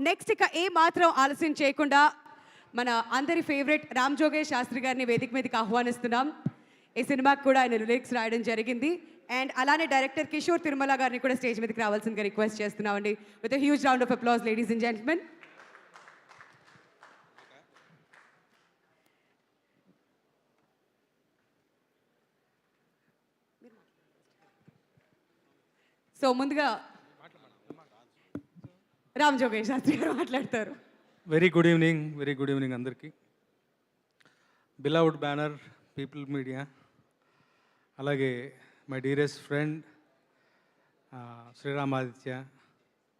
Next ఇక ఏ మాత్రం ఆలస్యం చేయకుండా మన అందరి ఫేవరెట్ రామ్ జోగేష్ శాస్త్రి గారిని వేదిక మీదకి ఆహ్వానిస్తున్నాం. ఈ సినిమాకి కూడా ఆయన లిరిక్స్ రాయడం జరిగింది. అండ్ అలానే డైరెక్టర్ కిషోర్ తిరుమల గారిని కూడా స్టేజ్ మీదకి రావాల్సిందిగా రిక్వెస్ట్ చేస్తున్నామండి. With a huge round of applause ladies and gentlemen. So ముందుగా రామ్ జోగేష్ శాస్త్రి గారు మాట్లాడతారు. వెరీ గుడ్ ఈవినింగ్ అందరికీ. బిలౌడ్ బ్యానర్, పీపుల్ మీడియా, అలాగే my dearest friend Sriramaditya,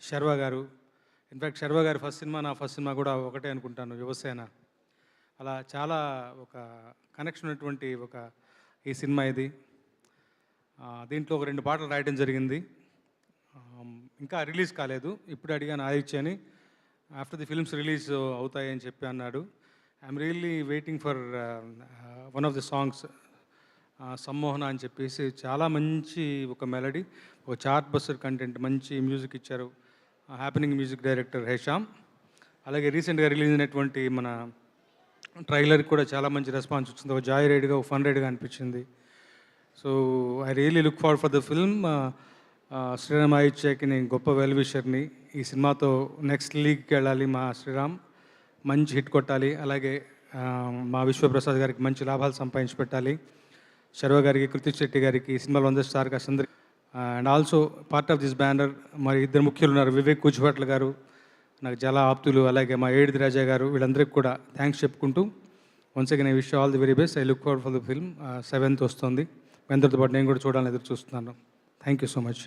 Sharva గారు. ఇన్ఫ్యాక్ట్ శర్వ గారి ఫస్ట్ సినిమా నా ఫస్ట్ సినిమా కూడా ఒకటే అనుకుంటాను, యువసేన. అలా చాలా ఒక కనెక్షన్ ఉన్నటువంటి ఈ సినిమా ఇది. దీంట్లో ఒక 2 పాటలు రాయడం జరిగింది. ఇంకా రిలీజ్ కాలేదు. ఇప్పుడు అడిగాను ఆదిత్యని, ఆఫ్టర్ ది ఫిల్మ్స్ రిలీజ్ అవుతాయని చెప్పి అన్నాడు. I'm really waiting for one of the songs, Sammohana అని చెప్పేసి. చాలా మంచి ఒక మెలడీ, ఒక చార్ట్ బస్టర్ కంటెంట్, మంచి మ్యూజిక్ ఇచ్చారు హ్యాపెనింగ్ మ్యూజిక్ డైరెక్టర్ హేషామ్. అలాగే రీసెంట్గా రిలీజ్ అయినటువంటి మన ట్రైలర్కి కూడా చాలా మంచి రెస్పాన్స్ వచ్చింది. ఒక జాయ్ రైడ్గా, ఒక ఫన్ రైడ్గా అనిపించింది. So I really look forward for the film. Sriram ఆదిత్యకి నేను గొప్ప వెల్ విషర్ని. ఈ సినిమాతో నెక్స్ట్ లీగ్కి వెళ్ళాలి మా శ్రీరామ్, మంచి హిట్ కొట్టాలి. అలాగే మా విశ్వప్రసాద్ గారికి మంచి లాభాలు సంపాదించి పెట్టాలి. శర్వ గారికి, కృతి శెట్టి గారికి, ఈ సినిమాలో అందరి స్టార్ కాస్ట్ అందరికి, and also part of this banner మరి 2 ముఖ్యులు ఉన్నారు, వివేక్ కూచిభట్ల గారు నాకు చాలా ఆప్తులు, అలాగే మా ఏడిది రాజా గారు. వీళ్ళందరికీ కూడా థ్యాంక్స్ చెప్పుకుంటూ once again I wish all the very best. I look forward for the film. 7th వస్తుంది. అందరితో పాటు నేను కూడా చూడాలని ఎదురు చూస్తున్నాను. Thank you so much.